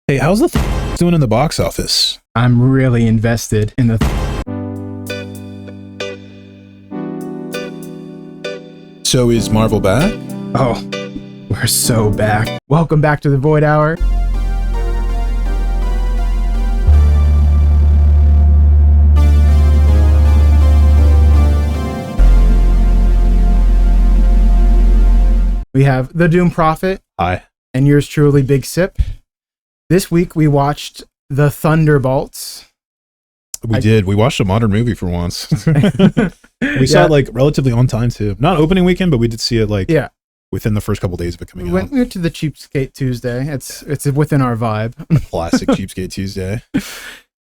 Hey, how's the doing in the box office? I'm really invested in the. So is Marvel back? Oh, we're so back. Welcome back to the Void Hour. We have the Doom Prophet. Hi. And yours truly, BigSip. This week we watched the Thunderbolts. We did. We watched a modern movie for once. We saw it like relatively on time too. Not opening weekend, but we did see it like within the first couple days of it coming out. We went to the Cheapskate Tuesday. It's within our vibe. Classic Cheapskate Tuesday.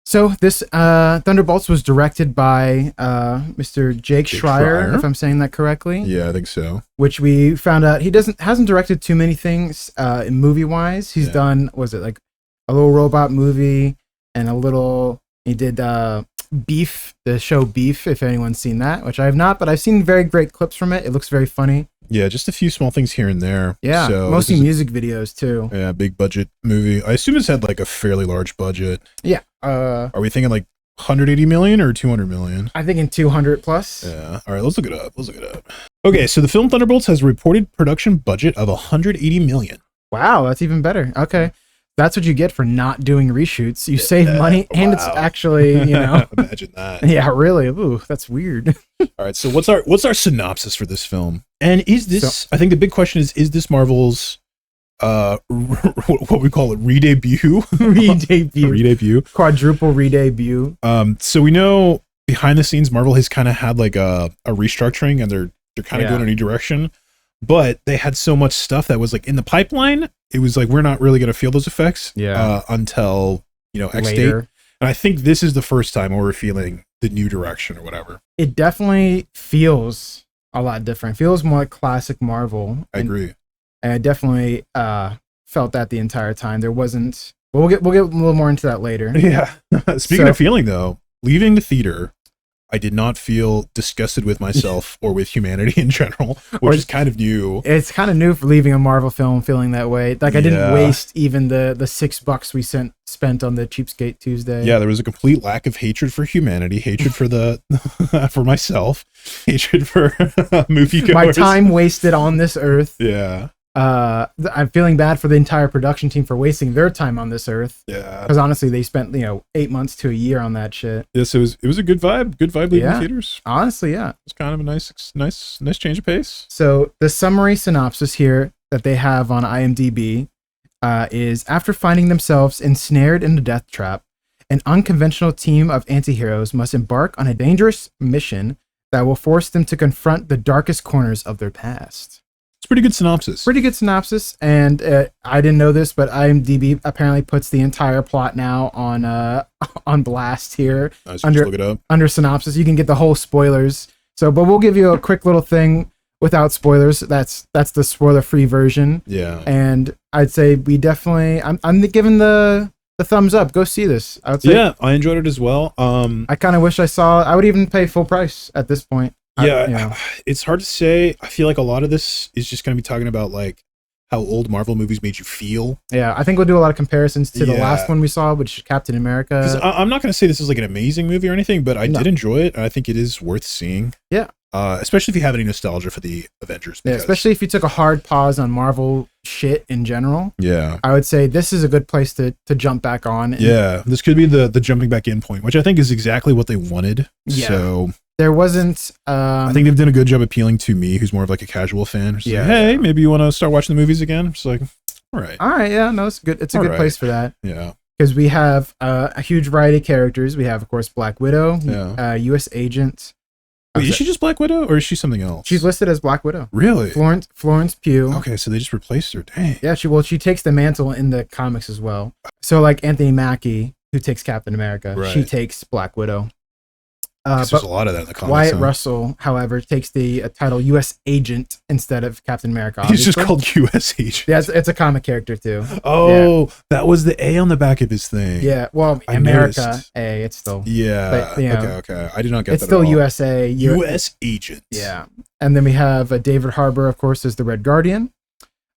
So this Thunderbolts was directed by Mr. Jake Schreier, if I'm saying that correctly. Yeah, I think so. Which we found out he hasn't directed too many things movie wise. He's done, was it like a little robot movie and he did Beef, the show Beef, if anyone's seen that, which I have not, but I've seen very great clips from it. It looks very funny. Yeah, just a few small things here and there. Yeah, so mostly music videos too. Yeah, big budget movie. I assume it's had like a fairly large budget. Yeah. Are we thinking like 180 million or 200 million? I think in 200 plus. Yeah. All right, let's look it up. Okay, so the film Thunderbolts has a reported production budget of 180 million. Wow, that's even better. Okay. That's what you get for not doing reshoots. You save money, and it's actually, Imagine that. Yeah, really. Ooh, that's weird. All right, so what's our synopsis for this film? And is this? I think the big question is this Marvel's what we call it, re-debut? Re-debut. Quadruple re-debut. So we know behind the scenes, Marvel has kind of had like a restructuring, and they're kind of going in a new direction. But they had so much stuff that was like in the pipeline. It was like, we're not really going to feel those effects until, X date. And I think this is the first time where we're feeling the new direction or whatever. It definitely feels a lot different. It feels more like classic Marvel. I agree. And I definitely felt that the entire time. There wasn't, we'll get a little more into that later. Yeah. Speaking of feeling though, leaving the theater, I did not feel disgusted with myself or with humanity in general, which is kind of new. It's kind of new for leaving a Marvel film feeling that way. Like I didn't waste even the $6 we spent on the Cheapskate Tuesday. Yeah, there was a complete lack of hatred for humanity, hatred for for myself, hatred for moviegoers. My time wasted on this earth. Yeah. I'm feeling bad for the entire production team for wasting their time on this earth. Yeah. Because honestly, they spent 8 months to a year on that shit. Yes, it was a good vibe. Good vibe leaving the theaters. Honestly, yeah. It's kind of a nice change of pace. So the summary synopsis here that they have on IMDb is: after finding themselves ensnared in a death trap, an unconventional team of antiheroes must embark on a dangerous mission that will force them to confront the darkest corners of their past. Pretty good synopsis. And I didn't know this, but IMDb apparently puts the entire plot now on blast here. Nice, just look it up. Under synopsis. You can get the whole spoilers. But we'll give you a quick little thing without spoilers. That's the spoiler-free version. Yeah. And I'd say we definitely, I'm giving the thumbs up. Go see this. I would say. Yeah, I enjoyed it as well. I kind of wish I would even pay full price at this point. Yeah, it's hard to say. I feel like a lot of this is just going to be talking about like how old Marvel movies made you feel. Yeah, I think we'll do a lot of comparisons to the last one we saw, which is Captain America. Because I'm not going to say this is like an amazing movie or anything, but I did enjoy it, and I think it is worth seeing. Yeah. Especially if you have any nostalgia for the Avengers. Yeah, especially if you took a hard pause on Marvel shit in general. Yeah. I would say this is a good place to jump back on. This could be the jumping back in point, which I think is exactly what they wanted. Yeah. So there wasn't... I think they've done a good job appealing to me, who's more of like a casual fan. Like, hey, maybe you want to start watching the movies again? It's like, all right. Yeah, no, it's good. It's a good place for that. Yeah. Because we have a huge variety of characters. We have, of course, Black Widow, U.S. Agent. Wait, is she just Black Widow, or is she something else? She's listed as Black Widow. Really? Florence Pugh. Okay, so they just replaced her. Dang. Yeah, she takes the mantle in the comics as well. So like Anthony Mackie, who takes Captain America, she takes Black Widow. There's a lot of that in the comics. Wyatt Russell, however, takes the title U.S. Agent instead of Captain America. Obviously. He's just called U.S. Agent. Yeah, it's a comic character too. Oh, that was the A on the back of his thing. Yeah, well, America A, it's still. Yeah. But, okay. I did not get that. It's still USA. U.S. Agent. Yeah, and then we have David Harbour, of course, as the Red Guardian.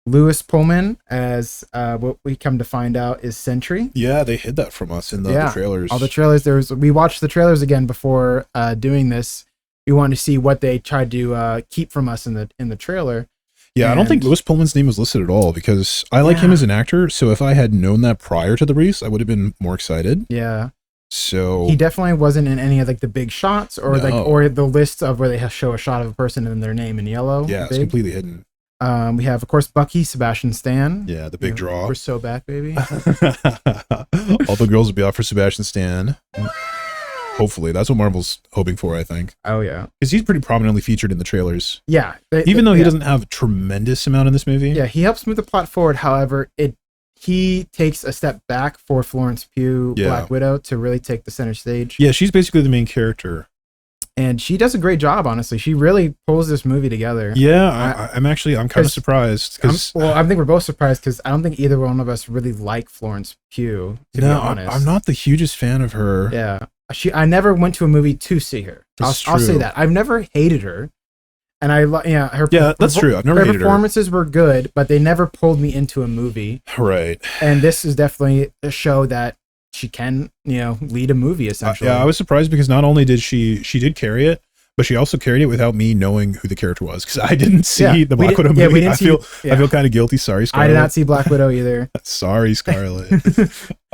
Lewis Pullman as what we come to find out is Sentry. Yeah, they hid that from us in the trailers. All the trailers. We watched the trailers again before doing this. We wanted to see what they tried to keep from us in the trailer. Yeah, I don't think Lewis Pullman's name was listed at all because I like him as an actor. So if I had known that prior to the release, I would have been more excited. Yeah. So he definitely wasn't in any of like the big shots or or the lists of where they show a shot of a person and their name in yellow. Yeah, it's completely hidden. We have, of course, Bucky, Sebastian Stan. Yeah, the big draw. We're so back, baby. All the girls will be out for Sebastian Stan. Hopefully, that's what Marvel's hoping for, I think. Oh yeah, because he's pretty prominently featured in the trailers. Yeah, even though he doesn't have a tremendous amount in this movie. Yeah, he helps move the plot forward. However, he takes a step back for Florence Pugh, Black Widow, to really take the center stage. Yeah, she's basically the main character. And she does a great job, honestly. She really pulls this movie together. Yeah, I'm kind of surprised. I think we're both surprised because I don't think either one of us really like Florence Pugh, to be honest. I'm not the hugest fan of her. Yeah. I never went to a movie to see her. I'll say that. I've never hated her. And that's true. I've never hated her. Her performances were good, but they never pulled me into a movie. Right. And this is definitely a show that she can, lead a movie essentially. I was surprised because not only did she did carry it, but she also carried it without me knowing who the character was because I didn't see the Black Widow movie. I feel kind of guilty. Sorry, Scarlett. I did not see Black Widow either. Sorry, Scarlett.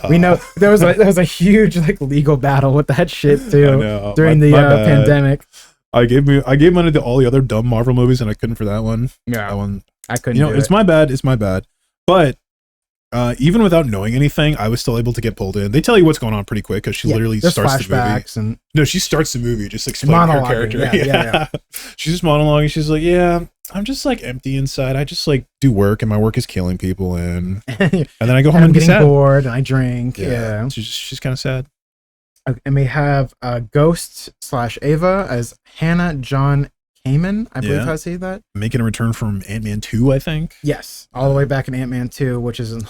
We know there was a huge legal battle with that shit too during the pandemic. I gave money to all the other dumb Marvel movies and I couldn't for that one. Yeah, that one I couldn't. It's my bad. It's my bad. But even without knowing anything, I was still able to get pulled in. They tell you what's going on pretty quick because she literally starts the movie. No, she starts the movie just explaining her character. Yeah. She's just monologuing. She's like, "Yeah, I'm just empty inside. I just do work, and my work is killing people, and then I go home and I'm getting sad. bored, and I drink. Yeah. She's kind of sad." And we have Ghost/Ava as Hannah John Kamen. I believe how I say that. Making a return from Ant-Man 2, I think. Yes, all the way back in Ant-Man 2, which isn't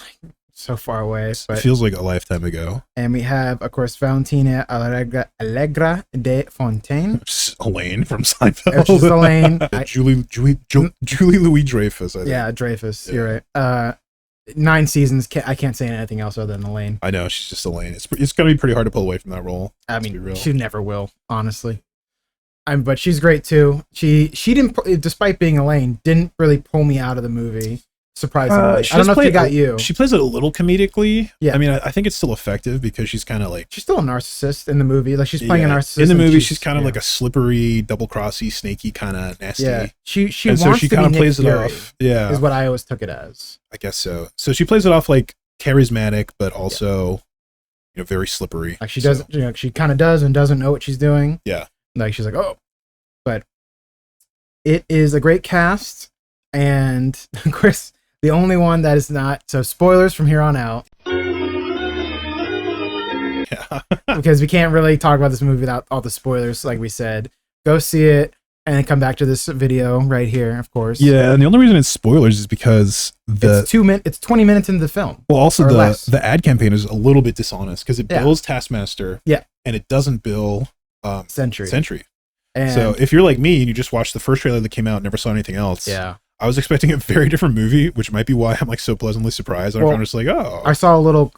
so far away. But, it feels like a lifetime ago. And we have, of course, Valentina Allegra de Fontaine. Elaine from Seinfeld. Which is Elaine. Julie Louis-Dreyfus, I think. Yeah, Dreyfus. Yeah. You're right. 9 seasons. I can't say anything else other than Elaine. I know, she's just Elaine. It's going to be pretty hard to pull away from that role. I mean, she never will, honestly. But she's great too. She didn't, despite being Elaine, didn't really pull me out of the movie. Surprisingly, I don't know if she got you. She plays it a little comedically. Yeah, I mean, I think it's still effective because she's kind of she's still a narcissist in the movie. She's playing a narcissist in the movie. She's kind of like a slippery, double-crossy, snaky kind of nasty. Yeah, she wants so she kind of plays Fury, it off. Yeah, is what I always took it as. I guess so. So she plays it off charismatic, but also very slippery. She does. She kind of does and doesn't know what she's doing. Yeah, she's like, oh. But it is a great cast, and of course, the only one that is not. So spoilers from here on out. Yeah. Because we can't really talk about this movie without all the spoilers, like we said. Go see it, and then come back to this video right here, of course. Yeah, and the only reason it's spoilers is because it's 20 minutes into the film. Well, also the ad campaign is a little bit dishonest because it bills Taskmaster. Yeah. And it doesn't bill Sentry. And so if you're like me and you just watched the first trailer that came out and never saw anything else, I was expecting a very different movie, which might be why I'm so pleasantly surprised. I'm just I saw a little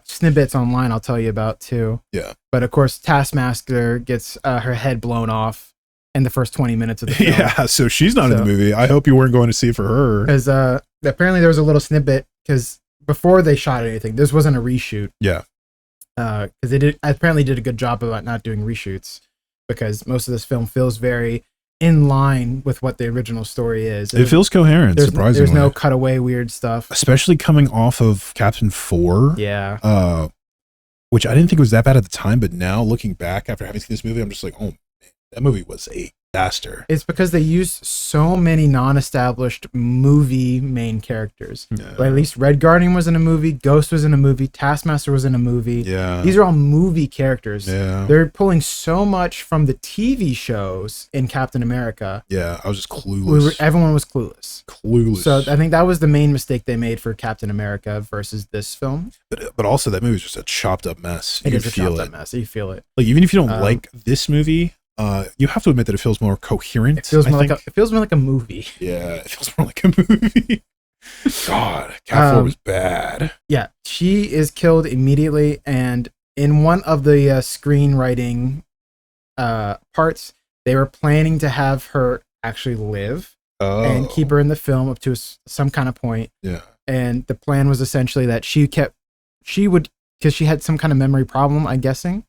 snippets online I'll tell you about too. Yeah. But of course, Taskmaster gets her head blown off in the first 20 minutes of the film. Yeah, so she's not in the movie. I hope you weren't going to see it for her. Because apparently there was a little snippet because before they shot anything, this wasn't a reshoot. Yeah. Because they apparently did a good job about not doing reshoots. Because most of this film feels very in line with what the original story is. It feels coherent, surprisingly. There's no cutaway weird stuff. Especially coming off of Captain 4. Yeah. Which I didn't think was that bad at the time, but now looking back after having seen this movie, I'm just like, oh, man, that movie was a disaster. It's because they used so many non-established movie main characters. Yeah. At least Red Guardian was in a movie, Ghost was in a movie, Taskmaster was in a movie. Yeah. These are all movie characters. Yeah. They're pulling so much from the TV shows in Captain America. Yeah, I was just clueless. Everyone was clueless. So I think that was the main mistake they made for Captain America versus this film. But also that movie is just a chopped up mess. It is a chopped up mess. You feel it. Even if you don't like this movie, you have to admit that it feels more coherent. It feels more like a movie. Yeah, it feels more like a movie. God, Cat 4 was bad. Yeah, she is killed immediately, and in one of the screenwriting parts, they were planning to have her actually live and keep her in the film up to some kind of point. Yeah. And the plan was essentially that she would, because she had some kind of memory problem, I'm guessing,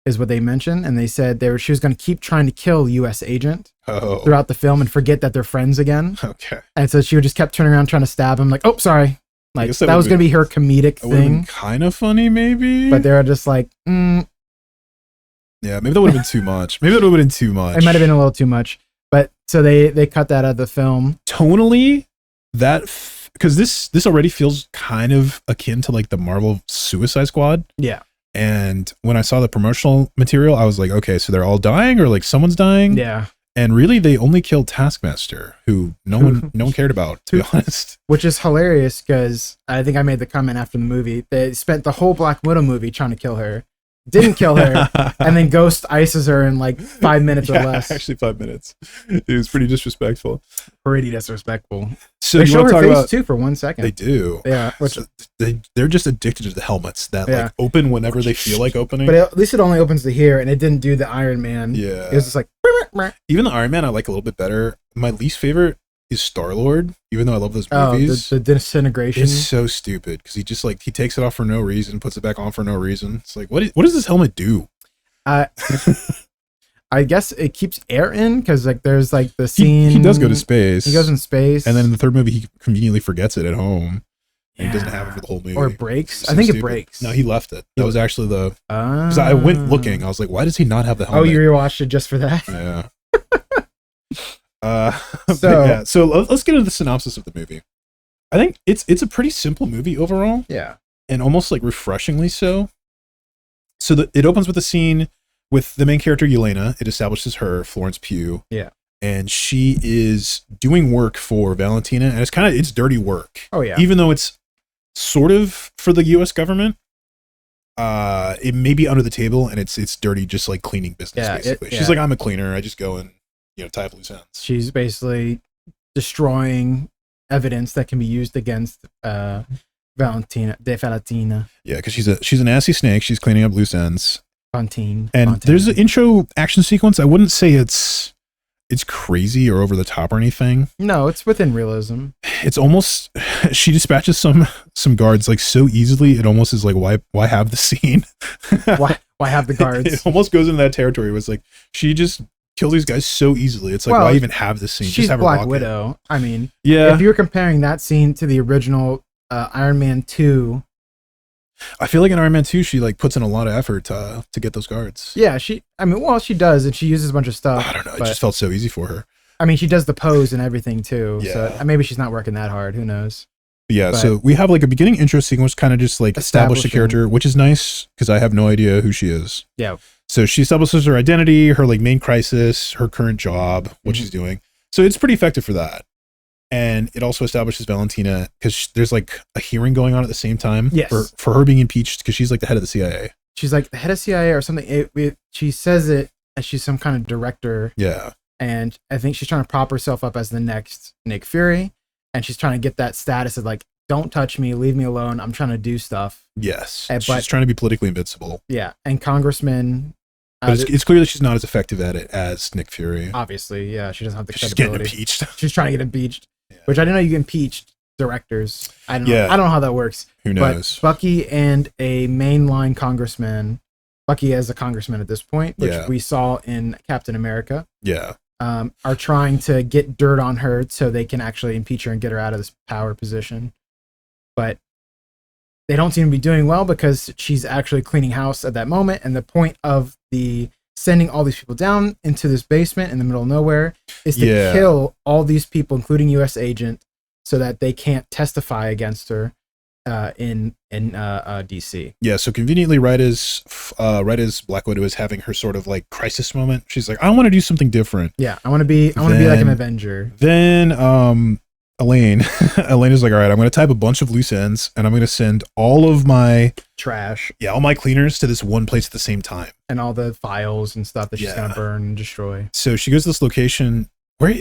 is what they mentioned. And they said she was going to keep trying to kill U.S. agent throughout the film and forget that they're friends again. Okay. And so she would just kept turning around trying to stab him, like, oh, sorry. Like, that was going to be her comedic thing. Kind of funny, maybe. But they were just like, Yeah, maybe that would have been too much. Maybe that would have been too much. It might have been a little too much. But so they cut that out of the film. Tonally, because this already feels kind of akin to like the Marvel Suicide Squad. Yeah. And when I saw the promotional material, I was like, okay, so they're all dying, or like someone's dying. Yeah. And really, they only killed Taskmaster, who no one cared about, to be honest. Which is hilarious because I think I made the comment after the movie. They spent the whole Black Widow movie trying to kill her. Didn't kill her, and then Ghost ices her in like 5 minutes or less. Actually, 5 minutes. It was pretty disrespectful. Pretty disrespectful. So they show her face too for 1 second. They do. Yeah. So they're just addicted to the helmets that like open whenever they feel like opening. But at least it only opens to here, and it didn't do the Iron Man. Yeah. It was just like. Even the Iron Man I like a little bit better. My least favorite is Star-Lord, even though I love those movies. The disintegration. It's so stupid because he just like he takes it off for no reason, puts it back on for no reason. It's like what does this helmet do? I guess it keeps air in because like there's like the scene. He does go to space. He goes in space, and then in the third movie he conveniently forgets it at home. And he doesn't have it for the whole movie. Or it breaks. I think it breaks. No, he left it. That was actually the because I went looking. I was like, why does he not have the helmet? Oh, you rewatched it just for that? Yeah. So let's get into the synopsis of the movie. I think it's a pretty simple movie overall. Yeah. And almost like refreshingly so. So it opens with a scene with the main character Yelena. It establishes her, Florence Pugh. Yeah. And she is doing work for Valentina, and it's dirty work. Oh yeah. Even though it's sort of for the US government, it may be under the table, and it's dirty, just like cleaning business, basically. She's like, I'm a cleaner, I just go and tie up loose ends. She's basically destroying evidence that can be used against Valentina. Yeah, because she's a nasty snake. She's cleaning up loose ends. Fontaine. There's an intro action sequence. I wouldn't say it's crazy or over the top or anything. No, it's within realism. It's almost she dispatches some guards like so easily. It almost is like why have the scene? why have the guards? It almost goes into that territory. It was like she just kills these guys so easily. It's like why even have this scene? She's just have Black Widow. I mean, yeah. If you're comparing that scene to the original Iron Man 2. I feel like in Iron Man 2, she like puts in a lot of effort to get those guards. Yeah, she does, and she uses a bunch of stuff. I don't know. It just felt so easy for her. I mean, she does the pose and everything too. Yeah. So maybe she's not working that hard. Who knows? Yeah. So we have like a beginning intro sequence, kind of just like establish the character, which is nice because I have no idea who she is. Yeah. So she establishes her identity, her like main crisis, her current job, what she's doing. So it's pretty effective for that. And it also establishes Valentina because there's like a hearing going on at the same time for her being impeached because she's like the head of the CIA. She's like the head of CIA or something. She says it as she's some kind of director. Yeah. And I think she's trying to prop herself up as the next Nick Fury. And she's trying to get that status of like, don't touch me, leave me alone. I'm trying to do stuff. Yes. She's trying to be politically invincible. Yeah. And Congressman. But it's clear that she's not as effective at it as Nick Fury. Obviously, yeah. She doesn't have the credibility. She's getting impeached. She's trying to get impeached. Yeah. Which I didn't know you can impeach directors. I don't know. Yeah. I don't know how that works. Who knows? But Bucky and a mainline congressman, Bucky as a congressman at this point, which we saw in Captain America. Yeah. Are trying to get dirt on her so they can actually impeach her and get her out of this power position. But they don't seem to be doing well because she's actually cleaning house at that moment. And the point of the sending all these people down into this basement in the middle of nowhere is to kill all these people, including U.S. agent, so that they can't testify against her in DC. Yeah. So conveniently, right as Black Widow is having her sort of like crisis moment, she's like, I want to do something different. Yeah, I want to be like an Avenger. Then Elaine is like, all right, I'm going to type a bunch of loose ends and I'm going to send all of my trash. Yeah, all my cleaners to this one place at the same time. And all the files and stuff that she's going to burn and destroy. So she goes to this location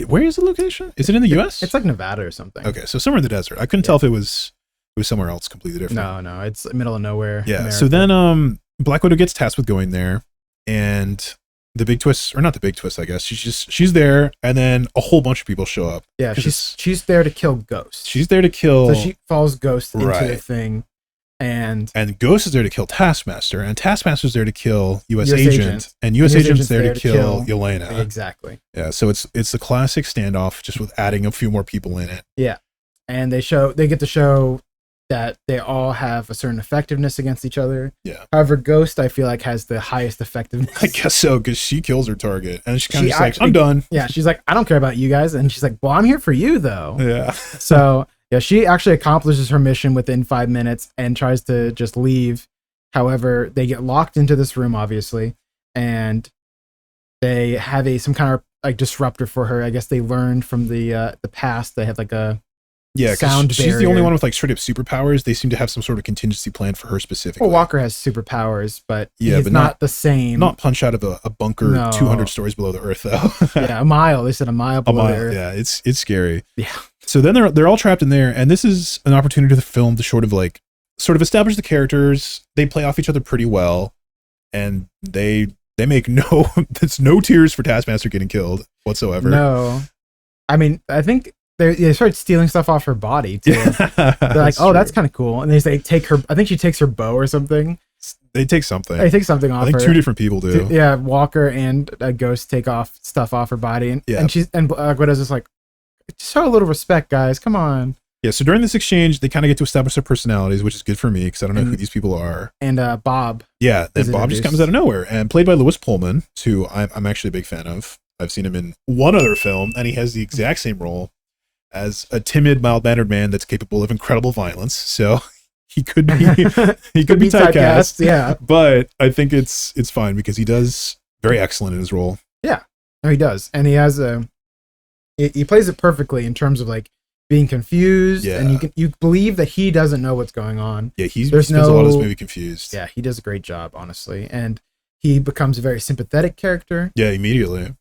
Where is the location? Is it in the US? It's like Nevada or something. Okay, so somewhere in the desert. I couldn't tell if it was somewhere else completely different. No, it's middle of nowhere. Yeah. America. So then Black Widow gets tasked with going there, and the big twist, or not the big twist, I guess. She's there, and then a whole bunch of people show up. Yeah, she's there to kill Ghost. She's there to kill. So she follows Ghost into the thing, and Ghost is there to kill Taskmaster, and Taskmaster's there to kill US Agent, and US Agent's there to kill Yelena. Exactly. Yeah, so it's the classic standoff, just with adding a few more people in it. Yeah, and they get to show that they all have a certain effectiveness against each other. Yeah. However, Ghost, I feel like, has the highest effectiveness. I guess so, because she kills her target, and she's kind of just like, I'm done. Yeah, she's like, I don't care about you guys, and she's like, well, I'm here for you, though. Yeah. So, yeah, she actually accomplishes her mission within 5 minutes and tries to just leave. However, they get locked into this room, obviously, and they have some kind of like disruptor for her. I guess they learned from the past. They have like a sound she's the only one with like straight up superpowers. They seem to have some sort of contingency plan for her specifically. Well, Walker has superpowers, but he's not the same. Not punch out of a bunker 200 stories below the earth, though. Yeah, a mile. They said a mile below the earth. Yeah, it's scary. Yeah. So then they're all trapped in there, and this is an opportunity for the film to sort of establish the characters. They play off each other pretty well, and they make there's no tears for Taskmaster getting killed whatsoever. No, I mean, I think they start stealing stuff off her body too. They're like, oh, that's kind of cool, and they take her. I think she takes her bow or something. They take something. They take something off. I think her. Two different people do. Yeah, Walker and Ghost take off stuff off her body, and Black Widow's just like, show a little respect, guys. Come on. Yeah, so during this exchange, they kind of get to establish their personalities, which is good for me because I don't know who these people are. And Bob. Yeah, then Bob just comes out of nowhere, and played by Lewis Pullman, who I'm actually a big fan of. I've seen him in one other film, and he has the exact same role as a timid, mild-mannered man that's capable of incredible violence. So he could be typecast. Yeah, but I think it's fine because he does very excellent in his role. Yeah, no, he does, and he has he plays it perfectly in terms of like being confused, and you believe that he doesn't know what's going on. Yeah, he spends a lot of this movie confused. Yeah, he does a great job, honestly, and he becomes a very sympathetic character. Yeah, immediately.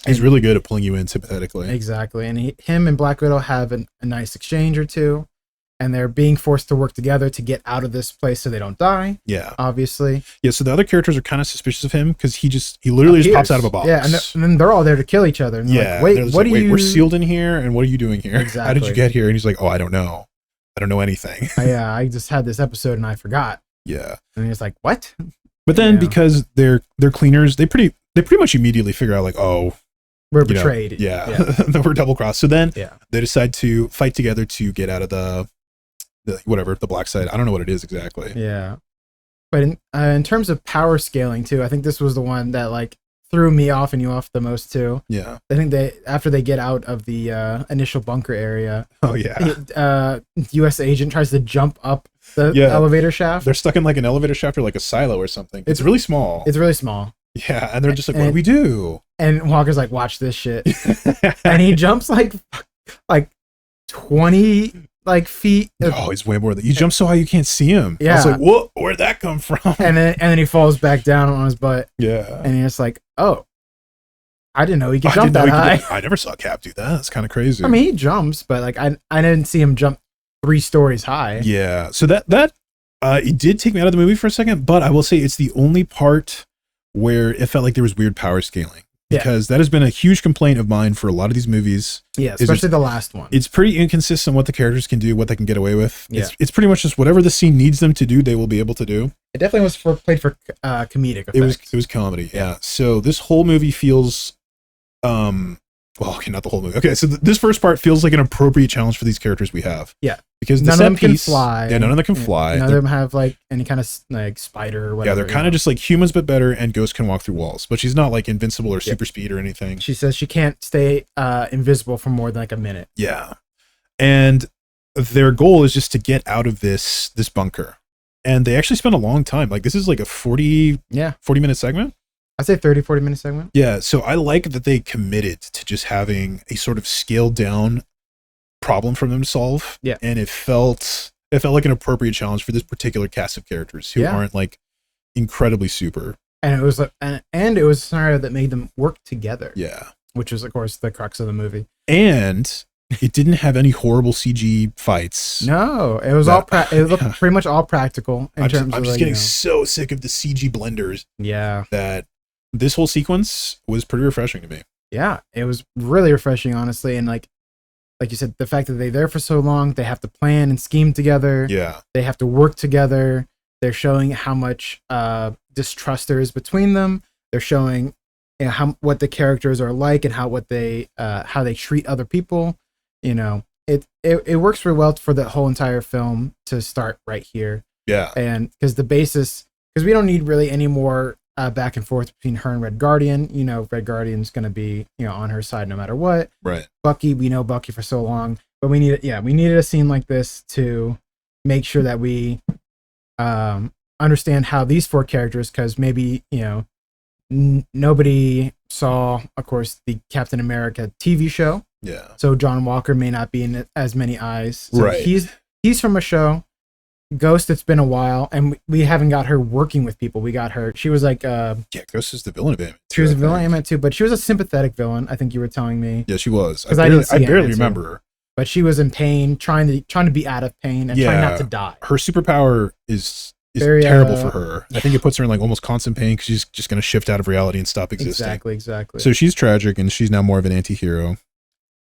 He's really good at pulling you in sympathetically. Exactly, and him and Black Widow have a nice exchange or two, and they're being forced to work together to get out of this place so they don't die. Yeah, obviously. Yeah, so the other characters are kind of suspicious of him because he literally just pops out of a box. Yeah, and then they're all there to kill each other. And like, wait, what are you? We're sealed in here, and what are you doing here? Exactly. How did you get here? And he's like, oh, I don't know. I don't know anything. Yeah, I just had this episode and I forgot. Yeah, and he's like, what? But then because they're cleaners, they pretty much immediately figure out like, oh, we're betrayed. That we're double crossed. So then they decide to fight together to get out of the black side. I don't know what it is exactly. Yeah, but in terms of power scaling too, I think this was the one that like threw me off and you off the most too. Yeah, I think after they get out of the initial bunker area. Oh yeah. U.S. agent tries to jump up the elevator shaft. They're stuck in like an elevator shaft or like a silo or something. It's really small. It's really small. Yeah, and they're just like, what do we do? And Walker's like, watch this shit. And he jumps like 20 feet. Oh, he's way more than he jumps so high you can't see him. Yeah. I was like, whoa, where'd that come from? And then he falls back down on his butt. Yeah. And he's like, oh, I didn't know he could jump that high. I never saw Cap do that. That's kind of crazy. I mean, he jumps, but like I didn't see him jump 3 stories high. Yeah. So that it did take me out of the movie for a second, but I will say it's the only part where it felt like there was weird power scaling. Because that has been a huge complaint of mine for a lot of these movies. Yeah, especially the last one. It's pretty inconsistent what the characters can do, what they can get away with. Yeah. It's pretty much just whatever the scene needs them to do, they will be able to do. It definitely was played for comedic effects. It was comedy, yeah. So this whole movie feels, well, okay, not the whole movie. Okay, so this first part feels like an appropriate challenge for these characters we have. Yeah. Because none of them can fly. Yeah, none of them can fly. None of them have like any kind of like spider or whatever. Yeah, they're kind of just like humans but better, and Ghost can walk through walls. But she's not like invincible or super speed or anything. She says she can't stay invisible for more than like a minute. Yeah. And their goal is just to get out of this bunker. And they actually spend a long time. Like this is like a 40-minute segment. I'd say 30-40 minute segment. Yeah, so I like that they committed to just having a sort of scaled down problem for them to solve. Yeah. And it felt like an appropriate challenge for this particular cast of characters who aren't like incredibly super. And it was like and it was a scenario that made them work together. Yeah. which is of course the crux of the movie. And it didn't have any horrible CG fights. No, it was it looked pretty much all practical in terms of I'm just getting so sick of the CG blenders. Yeah. That this whole sequence was pretty refreshing to me. Yeah, it was really refreshing, honestly. And like you said, the fact that they're there for so long, they have to plan and scheme together. Yeah. They have to work together. They're showing how much distrust there is between them. They're showing what the characters are like and how they treat other people. You know, it works really well for the whole entire film to start right here. Yeah. And because we don't need really any more back and forth between her and Red Guardian. You know, Red Guardian's going to be, on her side no matter what. Right. Bucky, we know Bucky for so long, but we needed a scene like this to make sure that we understand how these 4 characters, because maybe, nobody saw, of course, the Captain America TV show. Yeah. So John Walker may not be in as many eyes. So right. He's from a show. Ghost, it's been a while, and we haven't got her working with people. We got her. She was like, Ghost is the villain of Ant-Man. She was a villain of Ant-Man too, but she was a sympathetic villain. I think you were telling me. Yeah, she was. I barely remember her. But she was in pain, trying to be out of pain and trying not to die. Her superpower is very terrible for her. Yeah. I think it puts her in like almost constant pain because she's just going to shift out of reality and stop existing. Exactly. So she's tragic, and she's now more of an anti-hero.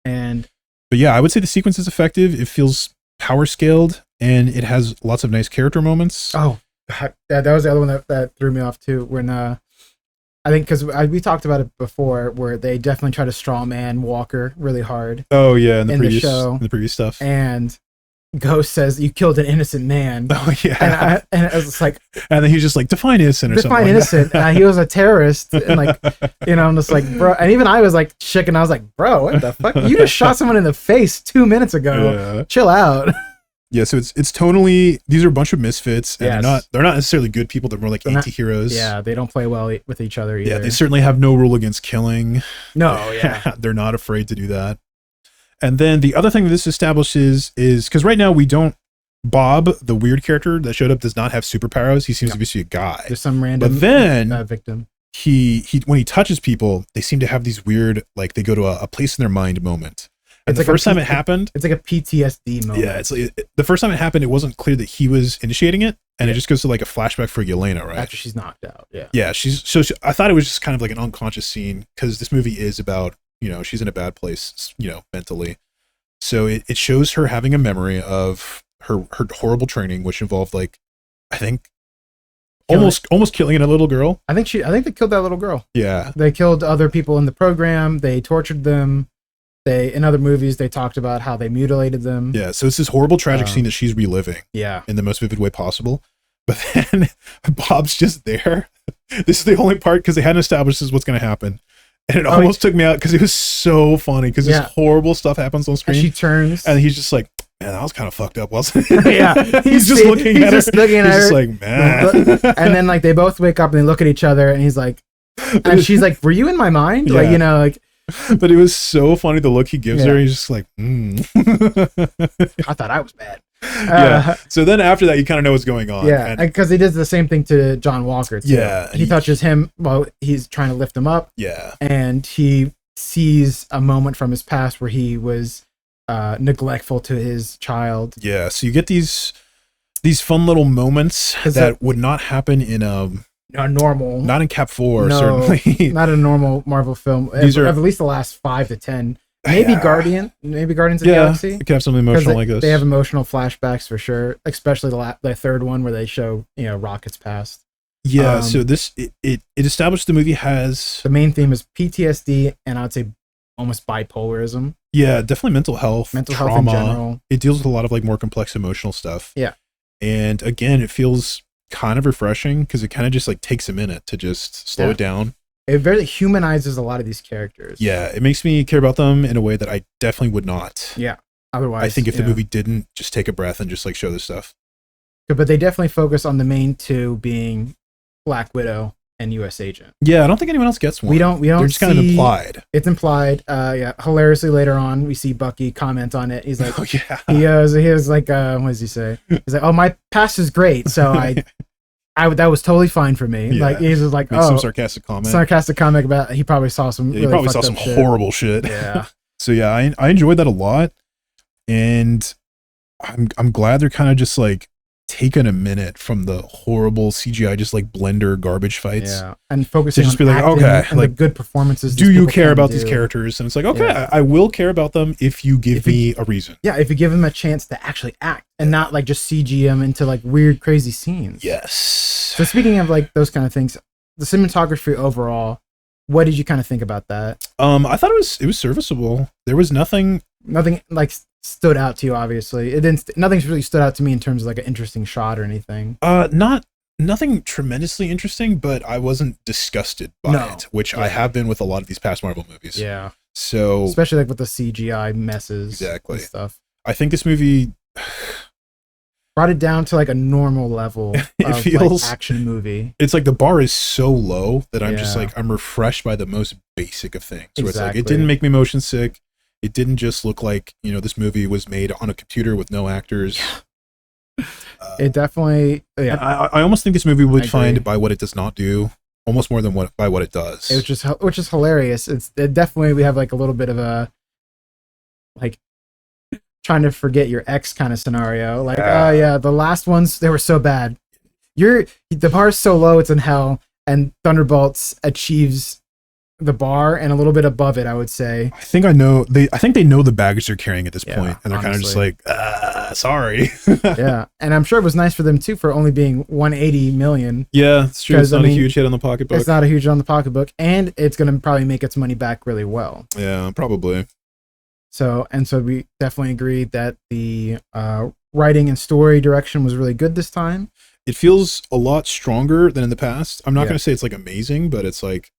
But yeah, I would say the sequence is effective. It feels power scaled, and it has lots of nice character moments. Oh, that was the other one that threw me off too. When I think because we talked about it before, where they definitely try to straw man Walker really hard. Oh yeah, in the previous stuff. And Ghost says, "You killed an innocent man." Oh yeah, and I was just like, and then he's just like, "Define innocent," or something. Define innocent. He was a terrorist, and like, I'm just like, bro. And even I was like shook, and I was like, "Bro, what the fuck? You just shot someone in the face 2 minutes ago. Yeah. Chill out." Yeah, so it's tonally, these are a bunch of misfits, and they're not necessarily good people. They're more like anti-heroes. They don't play well with each other either. Yeah, they certainly have no rule against killing. No, yeah. They're not afraid to do that. And then the other thing that this establishes is, because right now Bob, the weird character that showed up, does not have superpowers. He seems to be a guy. There's some random victim. He when he touches people, they seem to have these weird, like they go to a place in their mind moment. And the first time it happened, it's like a PTSD moment. Yeah, it's like, the first time it happened, it wasn't clear that he was initiating it, and it just goes to like a flashback for Yelena, right? After she's knocked out, yeah. Yeah, I thought it was just kind of like an unconscious scene, because this movie is about, she's in a bad place, mentally. So it shows her having a memory of her horrible training, which involved like, I think, almost killing a little girl. I think they killed that little girl. Yeah, they killed other people in the program. They tortured them. In other movies, they talked about how they mutilated them. Yeah, so it's this horrible, tragic scene that she's reliving. Yeah. In the most vivid way possible. But then Bob's just there. This is the only part, because they hadn't established what's going to happen. And it almost took me out, because it was so funny, because this horrible stuff happens on screen. And she turns. And he's just like, man, that was kind of fucked up, wasn't it? Yeah. He's just looking at her. He's just like, man. And then like they both wake up and they look at each other, and he's like, and she's like, were you in my mind? Yeah. Like, but it was so funny, the look he gives her. He's just like, I thought I was bad. Yeah. So then after that, you kind of know what's going on. Yeah, because he does the same thing to John Walker too. Yeah. He touches him while he's trying to lift him up. Yeah. And he sees a moment from his past where he was neglectful to his child. Yeah. So you get these fun little moments that would not happen in a normal, not in Cap 4, certainly not a normal Marvel film. These are at least the last 5 to 10. Maybe Guardians of the Galaxy. It could have something emotional like this. They have emotional flashbacks for sure, especially the third one where they show Rocket's past. Yeah, so this it established the movie has, the main theme is PTSD, and I would say almost bipolarism. Yeah, definitely mental health in trauma. general. It deals with a lot of like more complex emotional stuff. Yeah, and again, it feels kind of refreshing, because it kind of just like takes a minute to just slow it down. It very humanizes a lot of these characters. Yeah, it makes me care about them in a way that I definitely would not. Yeah, otherwise, I think if the movie didn't just take a breath and just like show this stuff. But they definitely focus on the main two being Black Widow and U.S. Agent. Yeah, I don't think anyone else gets one. We don't. They're just kind of implied. It's implied. Yeah. Hilariously, later on, we see Bucky comment on it. He's like, "Oh yeah." He was like, what does he say? He's like, "Oh, my past is great, so that was totally fine for me. Yeah. Like, he's just like, Make some sarcastic comment about, he probably saw some, he probably saw some horrible shit. Yeah. So yeah, I enjoyed that a lot. And I'm glad they're kind of just like taking a minute from the horrible CGI, just like blender garbage fights. Yeah. And focusing to just on be like, acting okay, and like, the good performances. do you care about these characters? And it's like, okay, Yeah. I will care about them if you give me a reason. Yeah, if you give them a chance to actually act and not like just CG them into like weird, crazy scenes. Yes. So speaking of like those kind of things, the cinematography overall, what did you kind of think about that? I thought it was serviceable. There was nothing like stood out to you. Obviously, nothing's really stood out to me in terms of like an interesting shot or anything. Nothing tremendously interesting, but I wasn't disgusted by it, which I have been with a lot of these past Marvel movies. Yeah. So especially like with the CGI messes, exactly, and stuff. I think this movie brought it down to like a normal level of feels, like action movie. It's like the bar is so low that I'm just like, I'm refreshed by the most basic of things. So it's like, it didn't make me motion sick. It didn't just look like, you know, this movie was made on a computer with no actors. It definitely, I almost think this movie would be defined by what it does not do, almost more than by what it does. Which is hilarious. It definitely, we have like a little bit of a like trying to forget your ex kind of scenario. Like, oh yeah, the last ones, they were so bad. The bar is so low, it's in hell, and Thunderbolts achieves the bar and a little bit above it, I would say. I think they know the baggage they're carrying at this point, and they're kind of just like, sorry. Yeah, and I'm sure it was nice for them too for only being 180 million. Yeah, it's true. It's not a huge hit on the pocketbook. It's not a huge hit on the pocketbook, and it's going to probably make its money back really well. Yeah, probably. So we definitely agreed that the writing and story direction was really good this time. It feels a lot stronger than in the past. I'm not going to say it's like amazing, but it's like,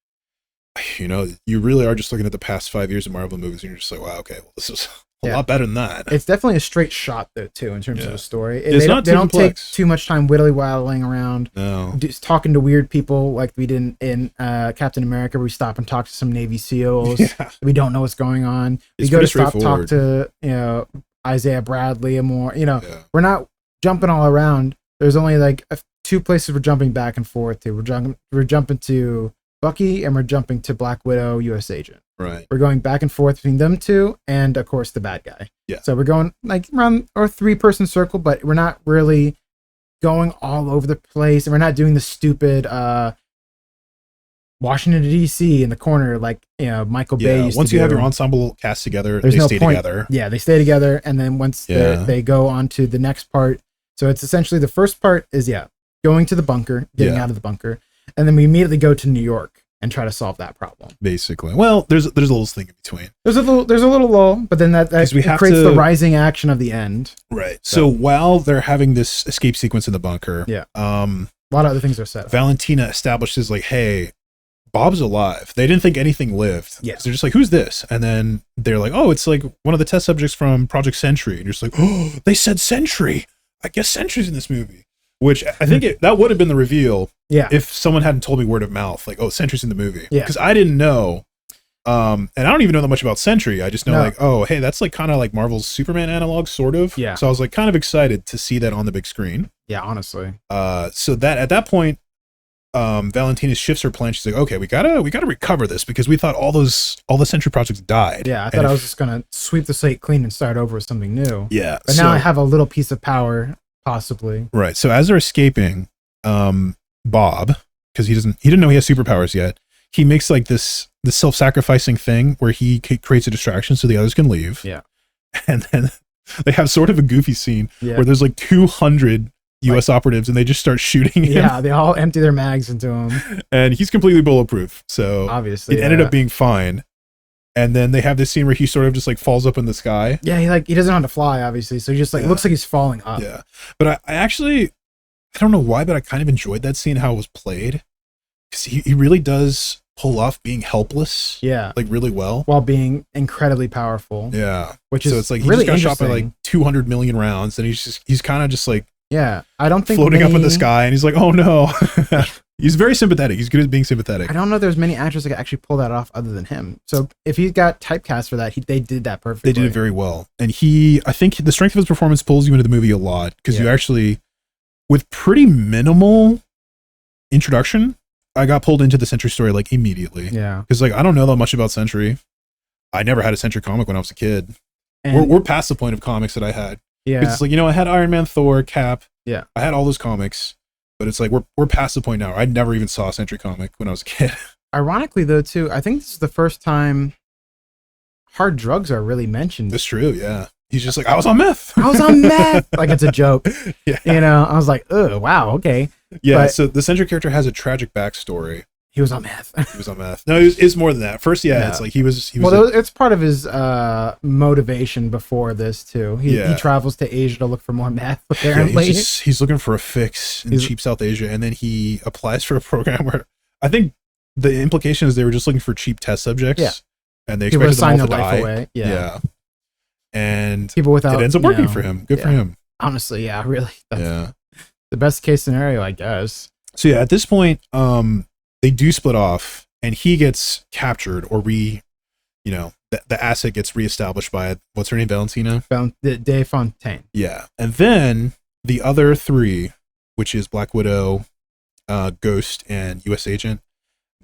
you know, you really are just looking at the past 5 years of Marvel movies and you're just like, wow, okay, well, this is a lot better than that. It's definitely a straight shot though too in terms of the story. They don't take too much time whittly whittling around. No, just talking to weird people like we did in Captain America, where we stop and talk to some Navy SEALs. We don't know what's going on. We go to talk to, you know, Isaiah Bradley and more. You know, we're not jumping all around. There's only like two places we're jumping back and forth to. We're jumping to Bucky and we're jumping to Black Widow, US Agent. Right. We're going back and forth between them two and of course the bad guy. Yeah. So we're going like around our 3-person circle, but we're not really going all over the place, and we're not doing the stupid Washington DC in the corner like, you know, Michael Bay used once to you do. have your ensemble cast together, There's they no stay point. together. Yeah, they stay together, and then once they go on to the next part. So it's essentially the first part is going to the bunker, getting out of the bunker, and then we immediately go to New York and try to solve that problem. Basically, well, there's a little thing in between. There's a little lull, but then that creates the rising action of the end. Right. So while they're having this escape sequence in the bunker, a lot of other things are set up. Valentina establishes like, hey, Bob's alive. They didn't think anything lived. Yeah. So they're just like, who's this? And then they're like, oh, it's like one of the test subjects from Project Sentry. And you're just like, oh, they said Sentry. I guess Sentry's in this movie. Which I think that would have been the reveal if someone hadn't told me word of mouth, like, oh, Sentry's in the movie. Yeah. Because I didn't know. And I don't even know that much about Sentry. I just know like, oh, hey, that's like kind of like Marvel's Superman analog, sort of. Yeah. So I was like kind of excited to see that on the big screen. Yeah, honestly. So that at that point, Valentina shifts her plan. She's like, okay, we gotta recover this because we thought all the Sentry projects died. Yeah, I thought I was just gonna sweep the slate clean and start over with something new. Yeah. But now I have a little piece of power, possibly. Right. So as they're escaping, Bob, because he didn't know he has superpowers yet, he makes like this self-sacrificing thing where he creates a distraction so the others can leave. Yeah. And then they have sort of a goofy scene where there's like 200 U.S. operatives and they just start shooting him. Yeah, they all empty their mags into him. And he's completely bulletproof. So obviously it ended up being fine. And then they have this scene where he sort of just like falls up in the sky. Yeah, he doesn't know how to fly, obviously. So he just like looks like he's falling up. Yeah. But I actually, I don't know why, but I kind of enjoyed that scene, how it was played. Because he really does pull off being helpless. Yeah. Like really well. While being incredibly powerful. Yeah. Which is so it's like he really just got shot by like 200 million rounds and he's kind of just like I don't think floating up in the sky and he's like, oh no. He's very sympathetic. He's good at being sympathetic. I don't know there's many actors that could actually pull that off other than him. So if he got typecast for that, they did that perfectly. They did it very well. And I think the strength of his performance pulls you into the movie a lot because you actually, with pretty minimal introduction, I got pulled into the Sentry story like immediately. Yeah. Because like I don't know that much about Sentry. I never had a Sentry comic when I was a kid. And We're past the point of comics that I had. yeah. It's like, I had Iron Man, Thor, Cap. Yeah. I had all those comics, but it's like we're past the point now. I never even saw a Sentry comic when I was a kid. Ironically, though, too, I think this is the first time hard drugs are really mentioned. That's true. Yeah. He's just like, I was on meth. I was on meth. Like it's a joke. Yeah. I was like, oh, wow, okay. Yeah. But so the Sentry character has a tragic backstory. he was on meth. He was on meth. No, it's more than that. First, it's like he was. Well, it's part of his motivation before this too. He travels to Asia to look for more meth. Apparently, he's looking for a fix in cheap South Asia, and then he applies for a program where I think the implication is they were just looking for cheap test subjects. Yeah. And they expected them all to die. Away. Yeah. And people without, it ends up working for him. Good for him. Honestly, yeah, really. That's the best case scenario, I guess. So yeah, at this point, they do split off, and he gets captured, or the asset gets reestablished by what's her name, Valentina? De Fontaine. Yeah, and then the other three, which is Black Widow, Ghost, and U.S. Agent.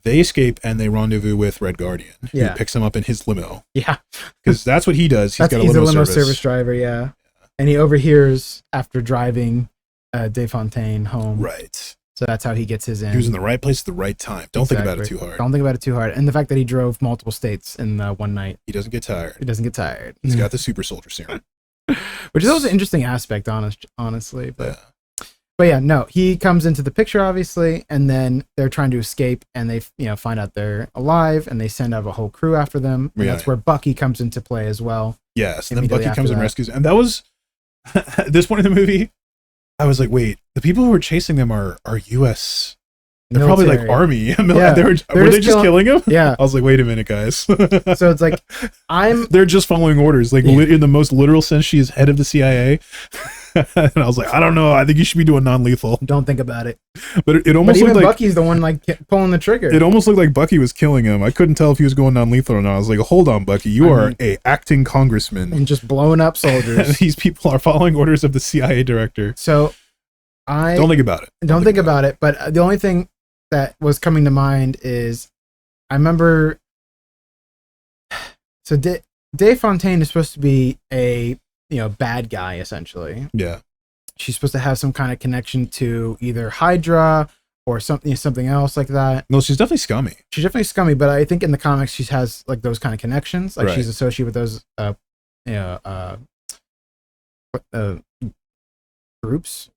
They escape and they rendezvous with Red Guardian, who picks him up in his limo. Yeah. Because that's what he does. He's got a limo service driver, yeah. And he overhears after driving De Fontaine home. Right. So that's how he gets his in. He was in the right place at the right time. Don't think about it too hard. Don't think about it too hard. And the fact that he drove multiple states in one night. He doesn't get tired. He's got the super soldier serum. Which is also an interesting aspect, honestly. But yeah, no, he comes into the picture, obviously, and then they're trying to escape, and they, find out they're alive, and they send out a whole crew after them. And that's where Bucky comes into play as well. Yes, and then Bucky comes and rescues. And that was, at this point in the movie, I was like, wait, the people who are chasing them are U.S. They're probably like army. Were they just killing him? Yeah. I was like, wait a minute, guys. So it's like, they're just following orders. Like, in the most literal sense, she is head of the CIA. And I was like, I don't know. I think you should be doing non-lethal. Don't think about it. But it almost looked like Bucky's the one pulling the trigger. It almost looked like Bucky was killing him. I couldn't tell if he was going non-lethal or not. I was like, hold on, Bucky. You are a acting congressman. And just blowing up soldiers. And these people are following orders of the CIA director. So don't think about it. Don't think about it. But the only thing that was coming to mind is I remember so De Fontaine is supposed to be a bad guy, essentially. Yeah. She's supposed to have some kind of connection to either Hydra or something else like that. No, she's definitely scummy. She's definitely scummy, but I think in the comics she has like those kind of connections. Like she's associated with those groups.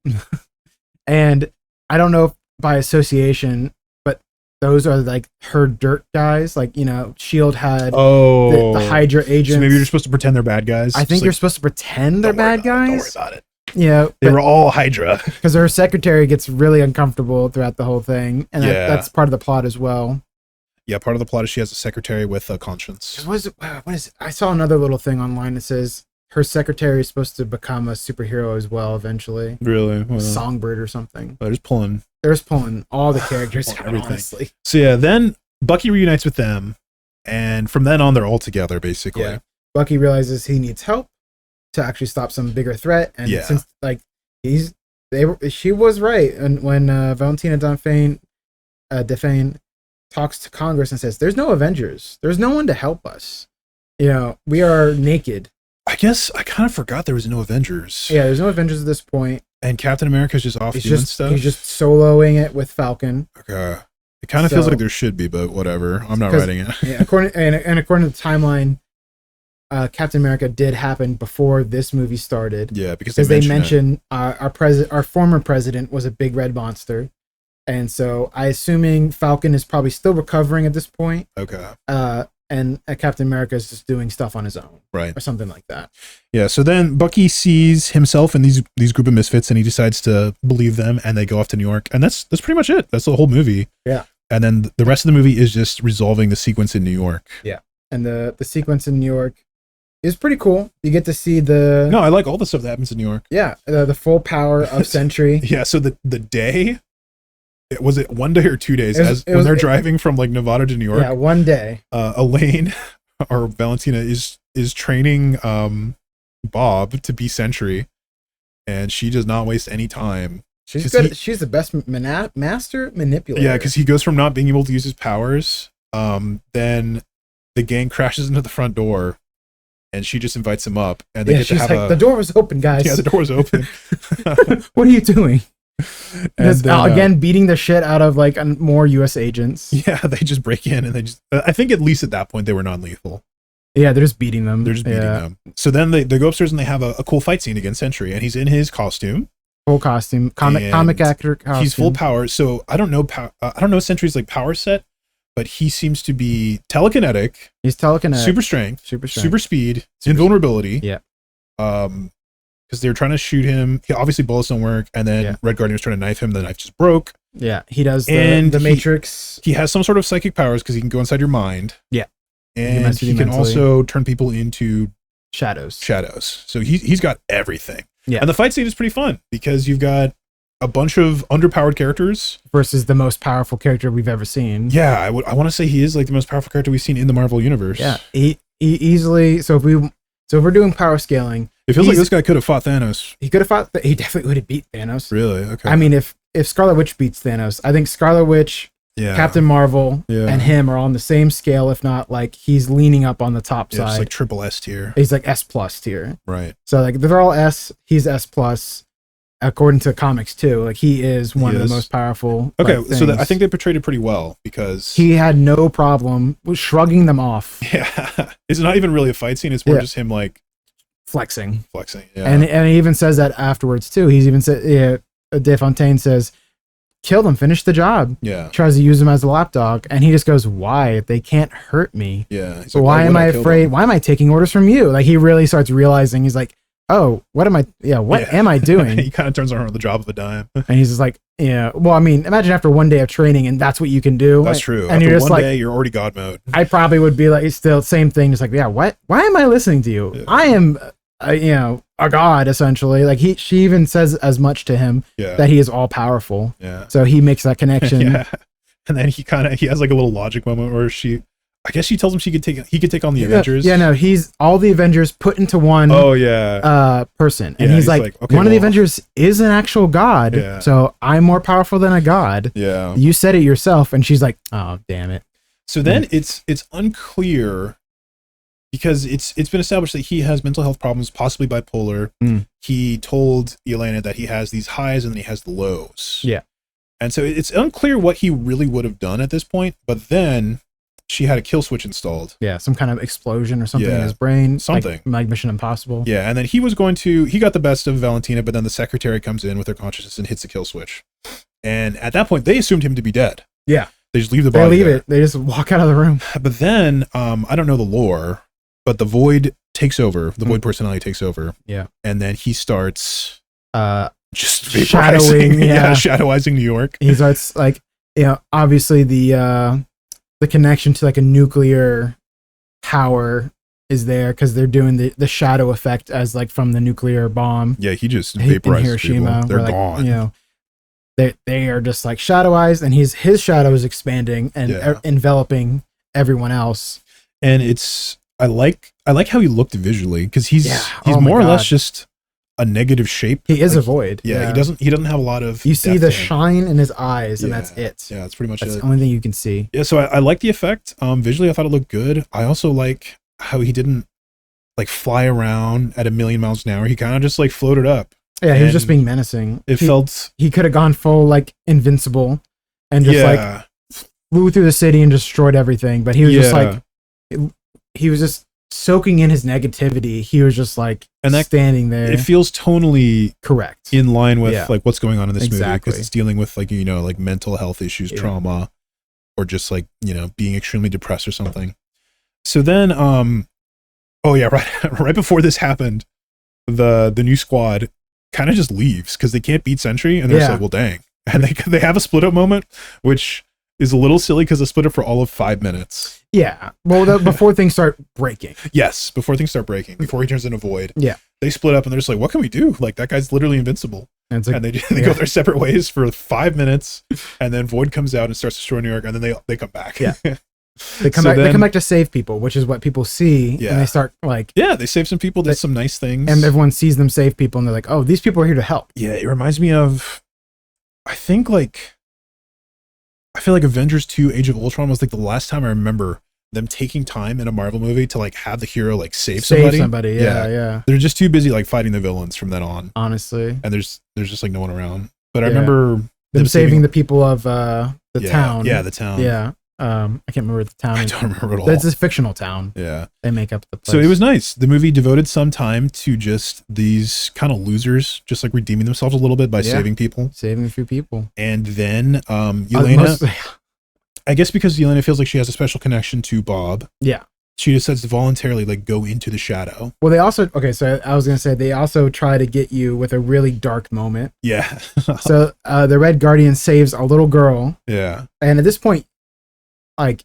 And I don't know if by association, but those are like her dirt guys. Like, SHIELD had the Hydra agents. So maybe you're supposed to pretend they're bad guys. I think you're supposed to pretend they're bad guys. Don't worry about it. Yeah. They were all Hydra. Because her secretary gets really uncomfortable throughout the whole thing. And that's part of the plot as well. Yeah, part of the plot is she has a secretary with a conscience. What is it? I saw another little thing online that says her secretary is supposed to become a superhero as well eventually. Really? Well, Songbird or something. They're just pulling all the characters out, honestly. So yeah, then Bucky reunites with them, and from then on they're all together, basically. Yeah. Bucky realizes he needs help to actually stop some bigger threat, and since she was right, and when Valentina Defane talks to Congress and says, "There's no Avengers. There's no one to help us. We are naked." I guess I kind of forgot there was no Avengers. Yeah, there's no Avengers at this point. And Captain America's just off doing stuff? He's just soloing it with Falcon. Okay. It kind of feels like there should be, but whatever. I'm not writing it. Yeah, according to the timeline, Captain America did happen before this movie started. Yeah, because they mentioned our former president was a big red monster. And so I assuming Falcon is probably still recovering at this point. Okay. And Captain America is just doing stuff on his own. Right. Or something like that. Yeah, so then Bucky sees himself in these group of misfits, and he decides to believe them, and they go off to New York. And that's pretty much it. That's the whole movie. Yeah. And then the rest of the movie is just resolving the sequence in New York. Yeah. And the sequence in New York is pretty cool. You get to see the... No, I like all the stuff that happens in New York. Yeah, the full power of Sentry. Yeah, so the day... Was it 1 day or 2 days? When they're driving from like Nevada to New York? Yeah, 1 day. Elaine or Valentina is training Bob to be Sentry, and she does not waste any time She's good. She's the best master manipulator. Yeah, because he goes from not being able to use his powers. Then the gang crashes into the front door, and she just invites him up, and they get to have the door was open, guys. Yeah, the door was open. What are you doing? And then, again, beating the shit out of like more U.S. agents. Yeah, they just break in, and they just. I think at least at that point they were non-lethal. Yeah, they're just beating them. They're just beating them. So then they go upstairs and they have a cool fight scene against Sentry, and he's in his costume. Full costume, comic actor costume. He's full power. So I don't know Sentry's like power set, but he seems to be telekinetic. He's telekinetic. Super strength. Super speed. Invulnerability. Yeah. Because they were trying to shoot him. Obviously, bullets don't work, and then Red Guardian was trying to knife him. The knife just broke. Yeah, he does the Matrix. He has some sort of psychic powers because he can go inside your mind. Yeah. And he can also turn people into shadows. So he's got everything. Yeah. And the fight scene is pretty fun because you've got a bunch of underpowered characters versus the most powerful character we've ever seen. Yeah, I want to say he is like the most powerful character we've seen in the Marvel universe. Yeah, he easily. So if we're doing power scaling, it feels like this guy could have fought Thanos. He could have fought. He definitely would have beat Thanos. Really? Okay. I mean, if Scarlet Witch beats Thanos, I think Scarlet Witch, Captain Marvel, and him are on the same scale. If not, like he's leaning up on the top side. It's like triple S tier. He's like S+ tier. Right. So like they're all S. He's S+. According to comics too, like he is one of the most powerful. Okay, so I think they portrayed it pretty well because he had no problem with shrugging them off. Yeah, it's not even really a fight scene; it's more just him like flexing. Yeah, and he even says that afterwards too. He's even said, Desfontaine says, "Kill them, finish the job." Yeah, tries to use them as a lapdog, and he just goes, "Why? They can't hurt me." Yeah, so why am I afraid? Why am I taking orders from you? Like he really starts realizing he's like, oh, what am I? Yeah, what am I doing? He kind of turns around the drop of a dime. And he's just like, yeah. Well, I mean, imagine after one day of training and that's what you can do. That's true. And after you're just one like, day, you're already God mode. I probably would be like, still same thing. Just like, yeah, what? Why am I listening to you? Yeah. I am, a god essentially. Like she even says as much to him that he is all powerful. Yeah. So he makes that connection. Yeah. And then he has like a little logic moment where I guess she tells him he could take on the Avengers. Yeah, no, he's all the Avengers put into one person. And he's like okay, one of the Avengers is an actual god. Yeah. So I'm more powerful than a god. Yeah. You said it yourself. And she's like, oh, damn it. So then it's unclear because it's been established that he has mental health problems, possibly bipolar. He told Yelena that he has these highs and then he has the lows. Yeah. And so it's unclear what he really would have done at this point. But then she had a kill switch installed. Yeah, some kind of explosion or something in his brain. Something. Like Mission Impossible. Yeah, and then he got the best of Valentina, but then the secretary comes in with her consciousness and hits the kill switch. And at that point, they assumed him to be dead. Yeah. They just leave the body They leave there. it. They just walk out of the room. But then, I don't know the lore, but the Void takes over. The Void personality takes over. Yeah. And then he starts just shadowing. Shadowizing New York. He starts like, obviously the connection to like a nuclear power is there because they're doing the shadow effect as like from the nuclear bomb. Yeah, he just vaporizes Hiroshima. People. They're gone. They are just like shadowized, and his shadow is expanding and enveloping everyone else. And I like how he looked visually because he's more or less just a negative shape. He is a void. Yeah, he doesn't have a lot of. You see the shine in his eyes, and that's it. Yeah, that's pretty much that's the only thing you can see. Yeah, so I like the effect. Visually, I thought it looked good. I also like how he didn't like fly around at 1,000,000 miles an hour. He kind of just like floated up. Yeah, he was just being menacing. He could have gone full like invincible, and just like flew through the city and destroyed everything. But he was just like, he was just soaking in his negativity. He was just like standing there. It feels tonally correct, in line with like what's going on in this movie exactly. because it's dealing with like like mental health issues, trauma, or just like being extremely depressed or something. So then, right before this happened, the new squad kind of just leaves because they can't beat Sentry, and they're just like, well, dang, and they have a split up moment, which is a little silly because they split up for all of 5 minutes. Yeah. Well, before things start breaking. Yes, before things start breaking, before he turns into Void. Yeah. They split up and they're just like, what can we do? Like, that guy's literally invincible. And they go their separate ways for 5 minutes, and then Void comes out and starts destroying New York, and then they come back. Yeah. They come back. They come back to save people, which is what people see. Yeah. And they start like. Yeah, they save some people. Did some nice things. And everyone sees them save people, and they're like, "Oh, these people are here to help." Yeah, it reminds me of I think like I feel like Avengers 2 Age of Ultron was like the last time I remember them taking time in a Marvel movie to like have the hero like save somebody. Yeah. They're just too busy like fighting the villains from then on. Honestly. And there's just like no one around. But I remember them saving the people of the town. Yeah, the town. Yeah. I can't remember the town. I don't remember at all. It's a fictional town. Yeah. They make up the place. So it was nice. The movie devoted some time to just these kind of losers, just like redeeming themselves a little bit by saving people. Saving a few people. And then Yelena, I guess because Yelena feels like she has a special connection to Bob. Yeah. She decides to voluntarily like go into the shadow. Well, they also, so I was going to say, they also try to get you with a really dark moment. Yeah. So the Red Guardian saves a little girl. Yeah. And at this point, like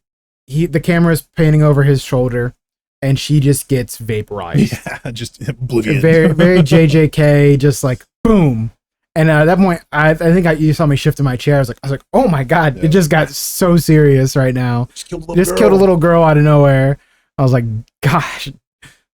the camera is panning over his shoulder and she just gets vaporized. Yeah, just oblivion. Very, very JJK, just like boom. And at that point, I think you saw me shift in my chair. I was like, oh my God, it just got so serious right now. Killed a little girl out of nowhere. I was like, gosh,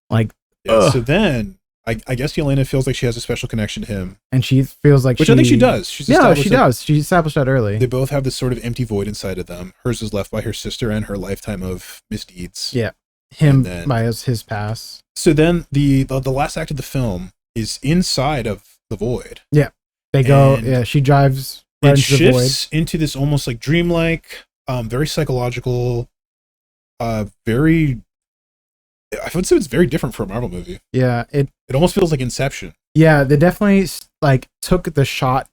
like, so then I guess Yelena feels like she has a special connection to him. And she feels like I think she does. She does. She established that early. They both have this sort of empty void inside of them. Hers is left by her sister and her lifetime of misdeeds. Yeah. Him by his past. So then the last act of the film is inside of the void. Yeah. They go, she drives right into the void. It shifts into this almost like dreamlike, very psychological, very, I would say it's very different for a Marvel movie. Yeah. It almost feels like Inception. Yeah. They definitely like took the shot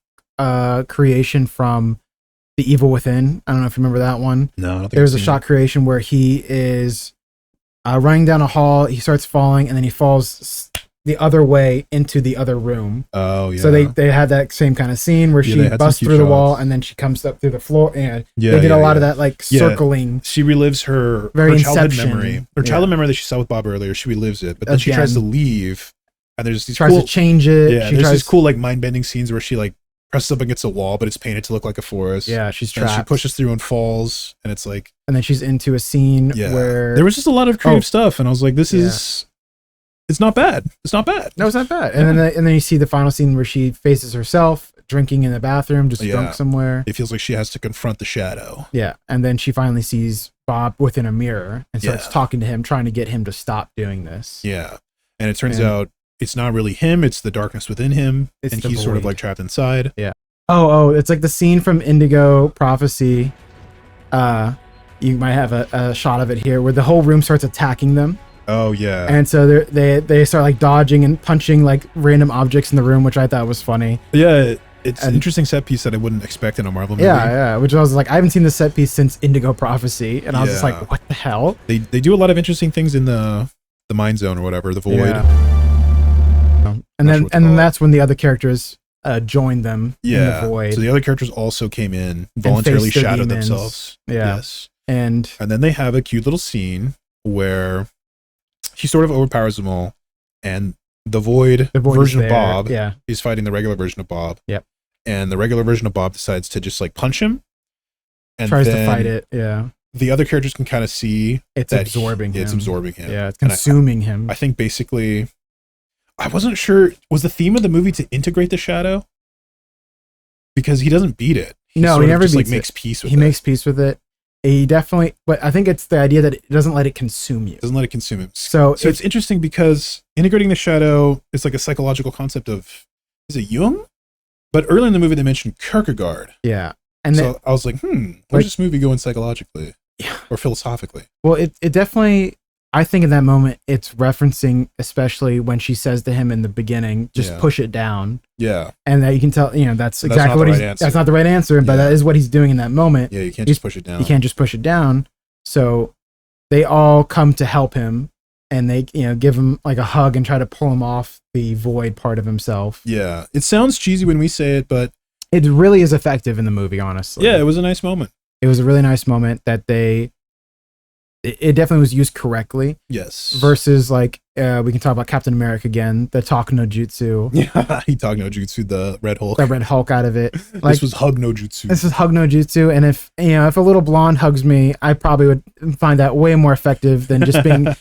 creation from The Evil Within. I don't know if you remember that one. No, I don't think there's a shot creation where he is running down a hall, he starts falling, and then he falls the other way into the other room. Oh, yeah. So they had that same kind of scene where she busts through the wall and then she comes up through the floor. And they did a lot of that like circling. She relives her childhood memory. Her childhood memory that she saw with Bob earlier, she relives it. But then she tries to leave and there's these tries to change it. Yeah, there's these cool like mind-bending scenes where she like presses up against a wall, but it's painted to look like a forest. Yeah, she's trapped. And she pushes through and falls, and it's like... And then she's into a scene where... There was just a lot of creative stuff, and I was like, this is... It's not bad. It's not bad. No, it's not bad. And then you see the final scene where she faces herself, drinking in the bathroom, just drunk somewhere. It feels like she has to confront the shadow. Yeah, and then she finally sees Bob within a mirror and starts talking to him, trying to get him to stop doing this. Yeah, and it turns out it's not really him, it's the darkness within him, and he's sort of like trapped inside. Yeah. Oh, it's like the scene from Indigo Prophecy. You might have a shot of it here where the whole room starts attacking them. Oh yeah. And so they start like dodging and punching like random objects in the room, which I thought was funny. Yeah, it's an interesting set piece that I wouldn't expect in a Marvel movie. Yeah, which I was like, I haven't seen this set piece since Indigo Prophecy, and I was just like, what the hell? They do a lot of interesting things in the Mind Zone or whatever, the Void. Yeah. And then that's when the other characters joined them in the Void. So the other characters also came in, voluntarily shadowed themselves. Yeah. Yes. And then they have a cute little scene where he sort of overpowers them all, and the Void version of Bob is fighting the regular version of Bob. Yep. And the regular version of Bob decides to just like punch him. And tries to fight it, The other characters can kind of see it's absorbing him. It's absorbing him. Yeah, it's consuming him. I think basically, I wasn't sure, was the theme of the movie to integrate the shadow? Because he doesn't beat it. He never just beats like makes peace with it. He makes peace with it. He definitely, but I think it's the idea that it doesn't let it consume you. Doesn't let it consume him. So it's interesting because integrating the shadow is like a psychological concept of, is it Jung? But early in the movie they mentioned Kierkegaard. Yeah. And so I was like, where's this movie going psychologically? Yeah. Or philosophically? Well, it definitely, I think in that moment it's referencing, especially when she says to him in the beginning, just push it down. Yeah. And that you can tell, that's exactly what that's not the right answer, but that is what he's doing in that moment. Yeah, you can't just push it down. You can't just push it down. So they all come to help him, and they, give him like a hug and try to pull him off the void part of himself. Yeah. It sounds cheesy when we say it, but it really is effective in the movie, honestly. Yeah, it was a nice moment. It was a really nice moment that it definitely was used correctly. Yes. Versus like, we can talk about Captain America again, the talk no jutsu. Yeah, he talk no jutsu, the Red Hulk. The Red Hulk out of it. Like, this was hug no jutsu. This is hug no jutsu. And if a little blonde hugs me, I probably would find that way more effective than just being, not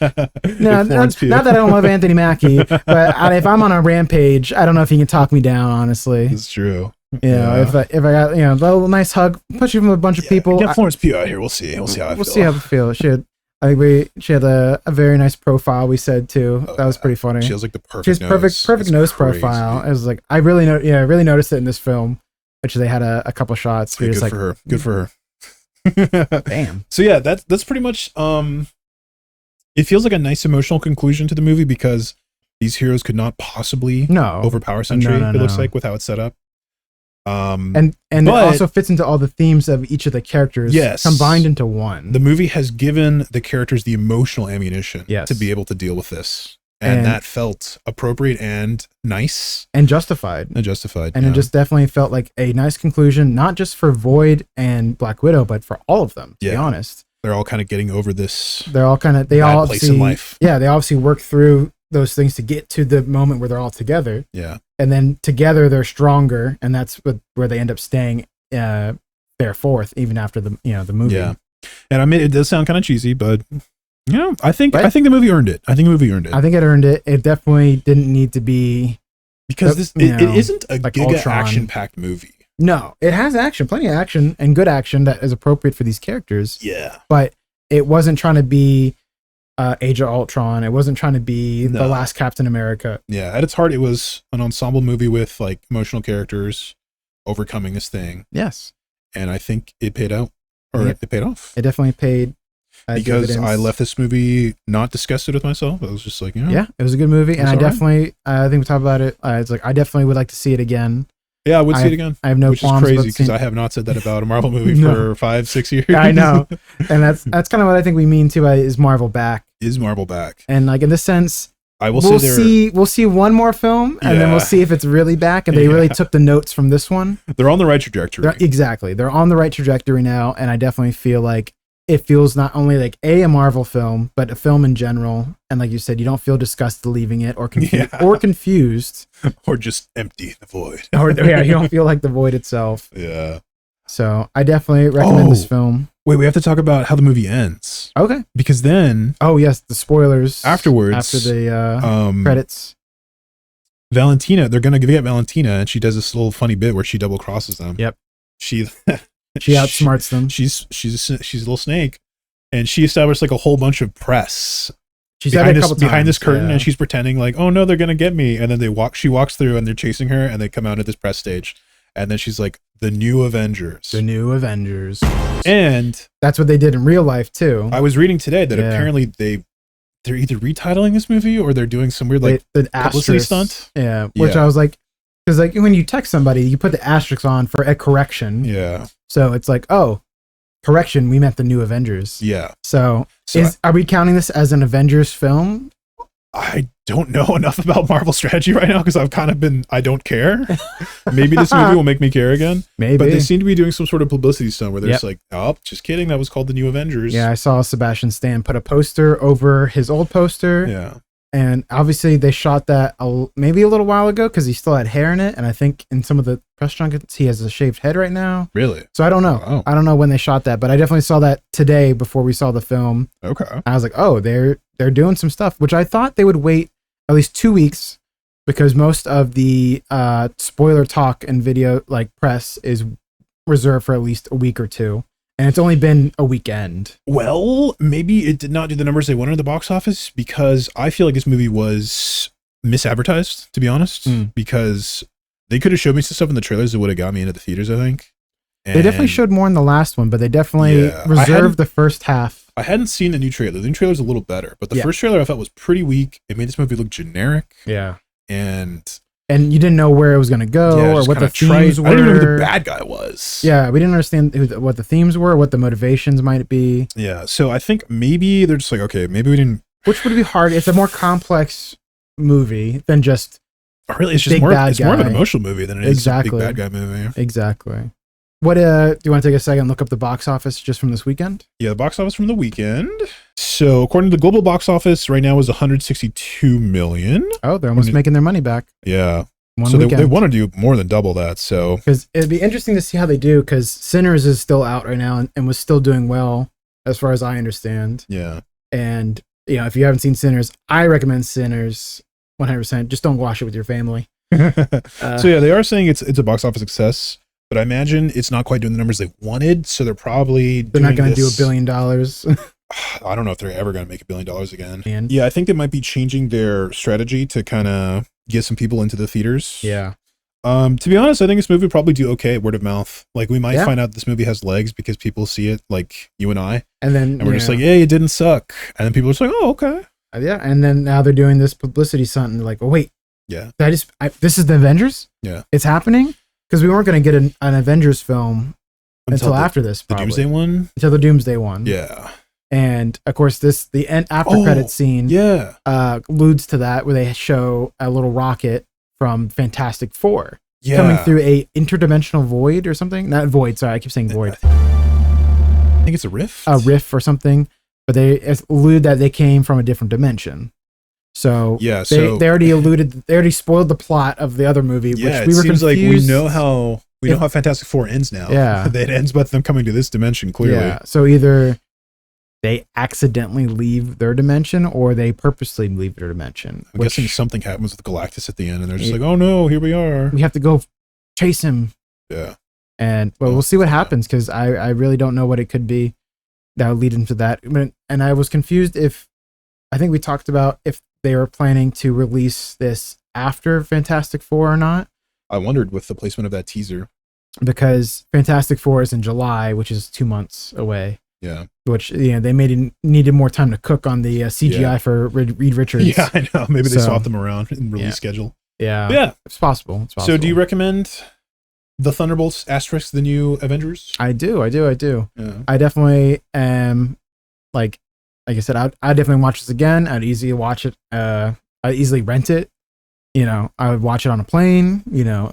that I don't love Anthony Mackie, but if I'm on a rampage, I don't know if he can talk me down, honestly. It's true. If I got a little nice hug, especially from a bunch of people. Get Florence Pugh out here. We'll see. We'll see how I feel. We'll see how it feels. She had a very nice profile. We said too. That was pretty funny. She has like the perfect nose profile. I was like, I really noticed it in this film, which they had a couple shots. Good for her. Good for her. Damn. So yeah, that's pretty much. It feels like a nice emotional conclusion to the movie because these heroes could not possibly overpower Sentry. It looks like with how it's set up. And it also fits into all the themes of each of the characters combined into one. The movie has given the characters the emotional ammunition to be able to deal with this. And that felt appropriate and nice. And justified. And it just definitely felt like a nice conclusion, not just for Void and Black Widow, but for all of them, to be honest. They're all kind of getting over this. They're all kind of, place in life. Yeah, they obviously work through those things to get to the moment where they're all together. Yeah. And then together they're stronger, and that's where they end up staying there forth even after the movie. Yeah. And I mean, it does sound kind of cheesy, but I think the movie earned it. I think it earned it. It definitely didn't need to be, because it isn't a giga action-packed movie. No, it has action, plenty of action, and good action that is appropriate for these characters. Yeah. But it wasn't trying to be Age of Ultron. It wasn't trying to be the last Captain America. Yeah, at its heart, it was an ensemble movie with like emotional characters overcoming this thing. Yes. And I think it paid out, or it paid off. It definitely paid. Because dividends. I left this movie not disgusted with myself. I was just like, yeah, it was a good movie, and I definitely, I think we talked about it. It's like I definitely would like to see it again. Yeah, I would see it again. I have no qualms. Which is crazy because I have not said that about a Marvel movie for 5-6 years. I know, and that's kind of what I think we mean too. By is Marvel back? Is Marvel back? And like in this sense, we'll see one more film, and then we'll see if it's really back. And they really took the notes from this one. They're on the right trajectory. They're on the right trajectory now, and I definitely feel like it feels not only like a Marvel film, but a film in general. And like you said, you don't feel disgusted leaving it or confused or just empty, the void. You don't feel like the void itself. Yeah. So I definitely recommend this film. Wait, we have to talk about how the movie ends. Okay. Because then... Oh, yes, the spoilers. Afterwards. After the credits. Valentina, they're going to get Valentina, and she does this little funny bit where she double crosses them. Yep. She outsmarts them. She's a little snake, and she established like a whole bunch of press behind this curtain, and she's pretending like, oh no, they're gonna get me, and then she walks through, and they're chasing her, and they come out at this press stage, and then she's like, the new Avengers, and that's what they did in real life too. I was reading today that apparently they're either retitling this movie or they're doing some weird like publicity stunt. Yeah, which I was like. Because like when you text somebody, you put the asterisk on for a correction. Yeah. So it's like, oh, correction, we meant the new Avengers. Yeah. So are we counting this as an Avengers film? I don't know enough about Marvel strategy right now because I don't care. Maybe this movie will make me care again. Maybe. But they seem to be doing some sort of publicity stunt where they're just like, oh, just kidding. That was called the new Avengers. Yeah, I saw Sebastian Stan put a poster over his old poster. Yeah. And obviously they shot that maybe a little while ago because he still had hair in it. And I think in some of the press junkets, he has a shaved head right now. Really? So I don't know. Oh. I don't know when they shot that, but I definitely saw that today before we saw the film. Okay. I was like, oh, they're doing some stuff, which I thought they would wait at least 2 weeks because most of the spoiler talk and video like press is reserved for at least a week or two. And it's only been a weekend. Well, maybe it did not do the numbers they wanted at the box office because I feel like this movie was misadvertised, to be honest, because they could have showed me some stuff in the trailers that would have got me into the theaters, I think. And they definitely showed more in the last one, but they definitely reserved the first half. I hadn't seen the new trailer. The new trailer's a little better, but the first trailer I felt was pretty weak. It made this movie look generic. Yeah. And you didn't know where it was going to go or what the themes were. I didn't know who the bad guy was. Yeah, we didn't understand what the themes were, what the motivations might be. Yeah, so I think maybe they're just like, okay, maybe we didn't... Which would be hard. It's a more complex movie than just really, it's just more of an emotional movie than it is a big bad guy movie. Exactly. What do you want to take a second and look up the box office just from this weekend? Yeah, the box office from the weekend. So according to the global box office, right now is 162 million. Oh, they're almost making their money back. Yeah. So they want to do more than double that. So because it'd be interesting to see how they do because Sinners is still out right now and was still doing well as far as I understand. Yeah. And if you haven't seen Sinners, I recommend Sinners 100%. Just don't watch it with your family. So yeah, they are saying it's a box office success, but I imagine it's not quite doing the numbers they wanted. So they're probably not going to do $1 billion. I don't know if they're ever going to make $1 billion again. Man. Yeah, I think they might be changing their strategy to kind of get some people into the theaters. Yeah. To be honest, I think this movie would probably do okay at word of mouth. Like we might find out this movie has legs because people see it, like you and I, and we're just like, hey, it didn't suck, and then people are just like, oh, okay. Yeah, and then now they're doing this publicity stunt, and they're like, oh wait, yeah, this is the Avengers. Yeah, it's happening, because we weren't going to get an Avengers film until after this, probably. The Doomsday one. Until the Doomsday one. Yeah. And of course, the end after credit scene, alludes to that, where they show a little rocket from Fantastic Four coming through a interdimensional void or something. Not void, sorry, I keep saying void. I think it's a rift. A rift or something, but they allude that they came from a different dimension. So they already spoiled the plot of the other movie, which we were confused. Seems like we know how Fantastic Four ends now. Yeah, it ends with them coming to this dimension. Clearly, yeah. So either they accidentally leave their dimension, or they purposely leave their dimension. I'm guessing something happens with Galactus at the end, and they're just like, "Oh no, here we are. We have to go chase him." Yeah. But we'll see what happens, because I really don't know what it could be that would lead into that. And I was confused I think we talked about if they were planning to release this after Fantastic Four or not. I wondered with the placement of that teaser, because Fantastic Four is in July, which is 2 months away. Yeah. Which, they needed more time to cook on the CGI for Reed Richards. Yeah, I know. Maybe they swapped them around in release schedule. Yeah. But yeah. It's possible. So do you recommend the Thunderbolts * the new Avengers? I do. Yeah. I definitely am, like I said, I'd definitely watch this again. I'd easily watch it. I'd easily rent it. I would watch it on a plane,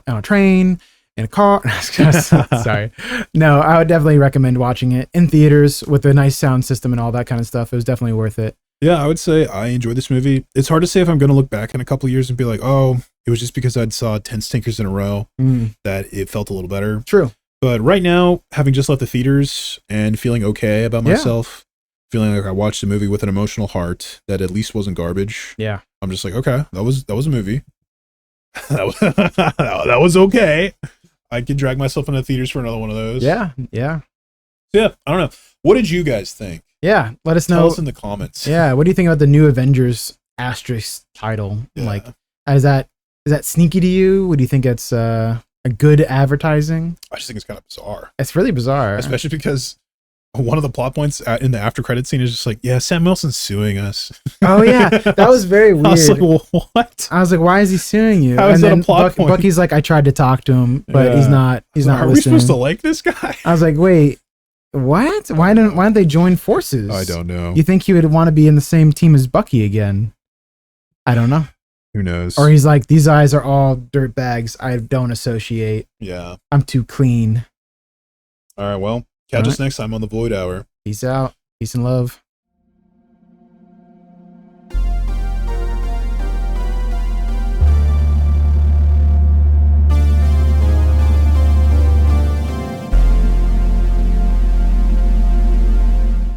on a train, in a car. Sorry. No, I would definitely recommend watching it in theaters with a nice sound system and all that kind of stuff. It was definitely worth it. Yeah, I would say I enjoyed this movie. It's hard to say if I'm going to look back in a couple of years and be like, oh, it was just because I'd saw 10 stinkers in a row that it felt a little better. True. But right now, having just left the theaters and feeling okay about myself, feeling like I watched a movie with an emotional heart that at least wasn't garbage. Yeah. I'm just like, okay, that was a movie. that was okay. I could drag myself into theaters for another one of those. Yeah. I don't know. What did you guys think? Yeah, let us know. Tell us in the comments. Yeah, what do you think about the new Avengers * title? Yeah. Like, is that sneaky to you? Would you think it's a good advertising? I just think it's kind of bizarre. It's really bizarre, especially because one of the plot points in the after credit scene is just like, yeah, Sam Wilson's suing us. Oh yeah, that was very weird. I was like, well, what? I was like, why is he suing you? How is that a plot point? Bucky's like, I tried to talk to him, but he's not. He's not. Are we supposed to like this guy? I was like, wait, what? Why don't they join forces? I don't know. You think he would want to be in the same team as Bucky again? I don't know. Who knows? Or he's like, these guys are all dirt bags. I don't associate. Yeah. I'm too clean. All right. Well, catch us next time on the Void Hour. Peace out. Peace and love.